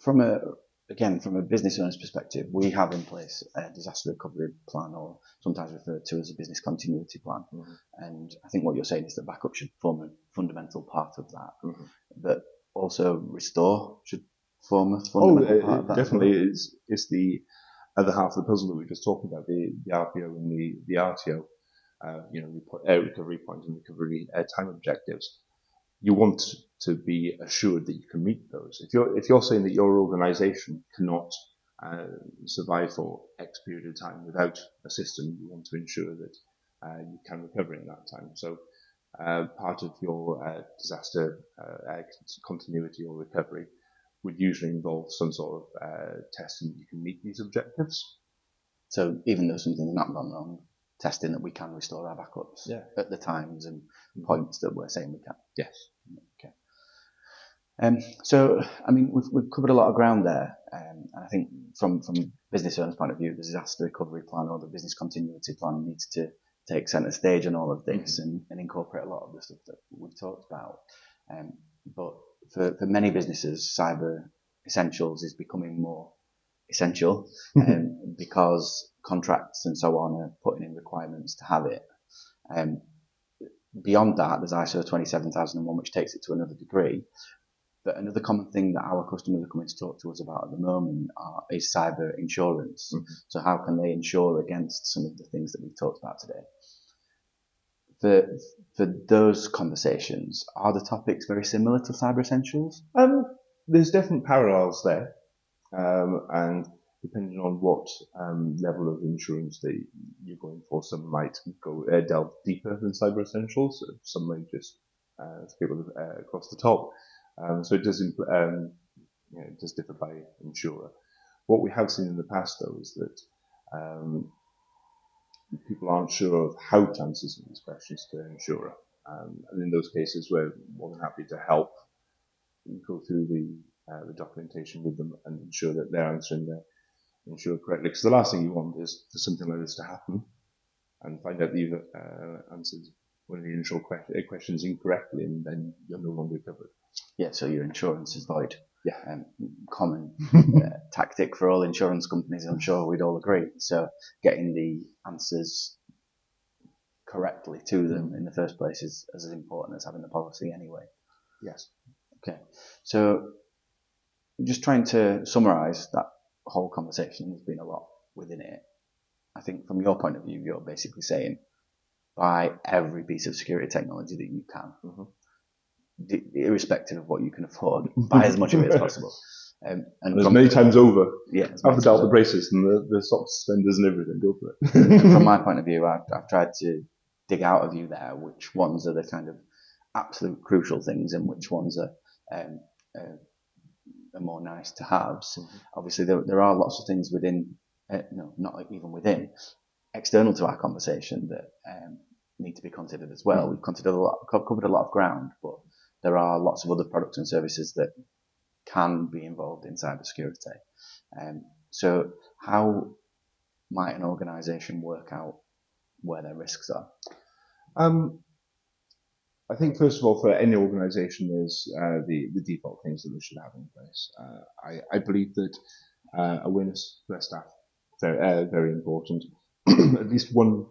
from a business owner's perspective, we have in place a disaster recovery plan, or sometimes referred to as a business continuity plan. Mm-hmm. And I think what you're saying is that backup should form a fundamental part of that, mm-hmm. but also restore should form a fundamental part of that. Definitely is the other half of the puzzle that we were just talking about, the RPO and the RTO. Recovery point and recovery time objectives. You want to be assured that you can meet those. If you're saying that your organisation cannot survive for X period of time without a system, you want to ensure that you can recover in that time. So part of your disaster continuity or recovery would usually involve some sort of testing that you can meet these objectives. So even though something's not gone wrong, testing that we can restore our backups at the times and points that we're saying we can. Yes. Okay. So, I mean, we've covered a lot of ground there. And I think from business owners' point of view, the disaster recovery plan or the business continuity plan needs to take centre stage on all of this and incorporate a lot of the stuff that we've talked about. But for many businesses, cyber essentials is becoming more essential because contracts and so on are putting in requirements to have it. Beyond that, there's ISO 27001, which takes it to another degree. But another common thing that our customers are coming to talk to us about at the moment is cyber insurance. Mm-hmm. So how can they insure against some of the things that we've talked about today? For those conversations, are the topics very similar to cyber essentials? There's different parallels there. And depending on what level of insurance that you're going for, some might go delve deeper than cyber essentials. Some may just skip across the top. So it does it does differ by insurer. What we have seen in the past, though, is that people aren't sure of how to answer some of these questions to an insurer. And in those cases, we're more than happy to help go through the documentation with them and ensure that they're answering the insurer correctly. Because the last thing you want is for something like this to happen and find out that you've answered one of the initial questions incorrectly, and then you're no longer covered. Yeah, so your insurance is void. Yeah. Common tactic for all insurance companies, I'm sure we'd all agree. So getting the answers correctly to them in the first place is as important as having the policy anyway. Yes. Okay. So just trying to summarise that whole conversation, there's been a lot within it. I think from your point of view, you're basically saying buy every piece of security technology that you can. Mm-hmm. Irrespective of what you can afford, buy as much of it as possible. And as many times over. Yeah. Have the belt, the braces, and the sock suspenders and everything. Go for it. And from my point of view, I've tried to dig out of you there which ones are the kind of absolute crucial things and which ones are more nice to haves. Obviously, there are lots of things within, not even within, external to our conversation that need to be considered as well. We've covered a lot of ground, but there are lots of other products and services that can be involved in cybersecurity. So how might an organisation work out where their risks are? I think, first of all, for any organisation, there's the default things that they should have in place. I believe that awareness for their staff very important. At least one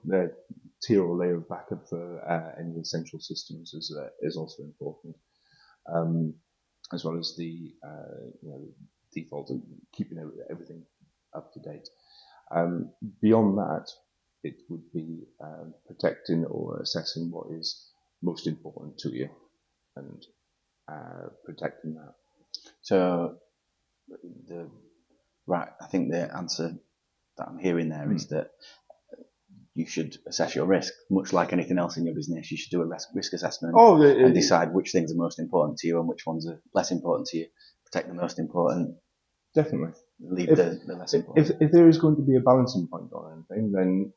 tier or layer of backup for any essential systems is also important, as well as the default and keeping everything up to date. Beyond that, it would be protecting or assessing what is most important to you and protecting that. So I think the answer that I'm hearing there is that you should assess your risk, much like anything else in your business. You should do a risk assessment and decide which things are most important to you and which ones are less important to you. Protect the most important. Definitely. Leave the less important. If there is going to be a balancing point on anything, then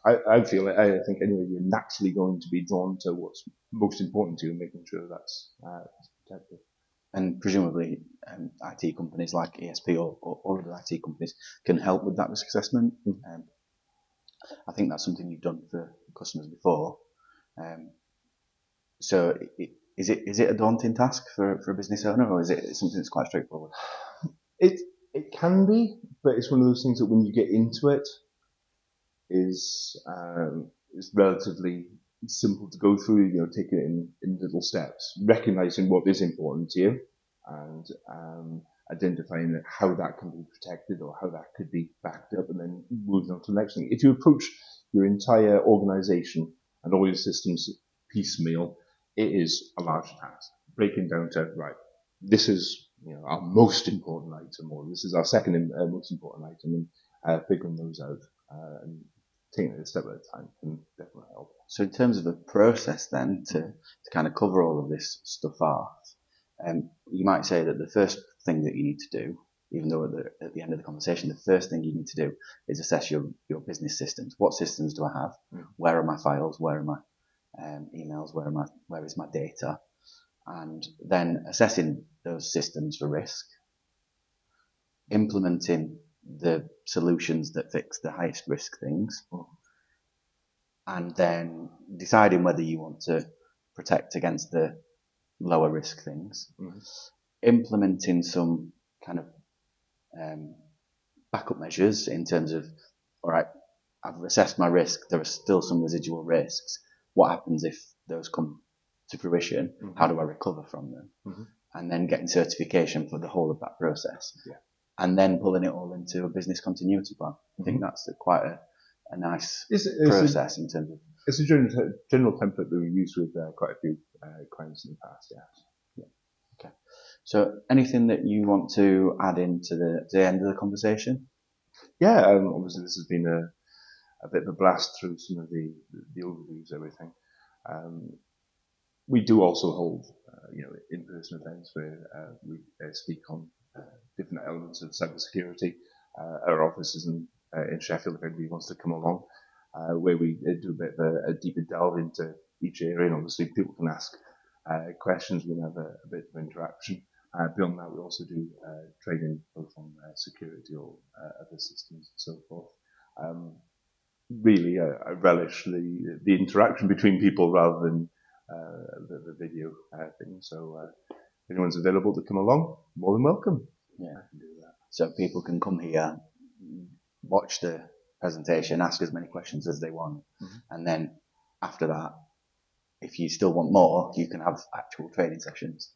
I think anyway, you're naturally going to be drawn to what's most important to you and making sure that's protected. And presumably, IT companies like ESP or other IT companies can help with that risk assessment. I think that's something you've done for customers before. So is it a daunting task for a business owner, or is it something that's quite straightforward? It can be, but it's one of those things that when you get into it, is relatively simple to go through. Taking it in little steps, recognizing what is important to you, and identifying how that can be protected or how that could be backed up, and then moving on to the next thing. If you approach your entire organization and all your systems piecemeal, it is a large task. Breaking down to, right, this is our most important item, or this is our second most important item, and figuring those out and taking it a step at a time can definitely help. So in terms of a process then, to kind of cover all of this stuff off, you might say that the first thing that you need to do, even though at the end of the conversation, the first thing you need to do is assess your business systems. What systems do I have? Where are my files? Where are my emails? Where is my data? And then assessing those systems for risk, implementing the solutions that fix the highest risk things, and then deciding whether you want to protect against the lower risk things, implementing some kind of backup measures in terms of, all right, I've assessed my risk, there are still some residual risks. What happens if those come to fruition? How do I recover from them? And then getting certification for the whole of that process. And then pulling it all into a business continuity plan. I think that's quite a nice process in terms of... It's a general template that we've used with quite a few clients in the past, yeah. Okay. So anything that you want to add into the end of the conversation? Yeah, obviously this has been a bit of a blast through some of the overviews, everything. We do also hold, in-person events where we speak on different elements of cybersecurity. Our office is in Sheffield, if anybody wants to come along, where we do a bit of a deeper delve into each area, and obviously people can ask questions. We have a bit of interaction. Beyond that, we also do training both on security or other systems and so forth. Really, I relish the interaction between people rather than the video thing. So if anyone's available to come along, more than welcome. Yeah, I can do that. So people can come here, watch the presentation, ask as many questions as they want, and then after that, if you still want more, you can have actual training sessions.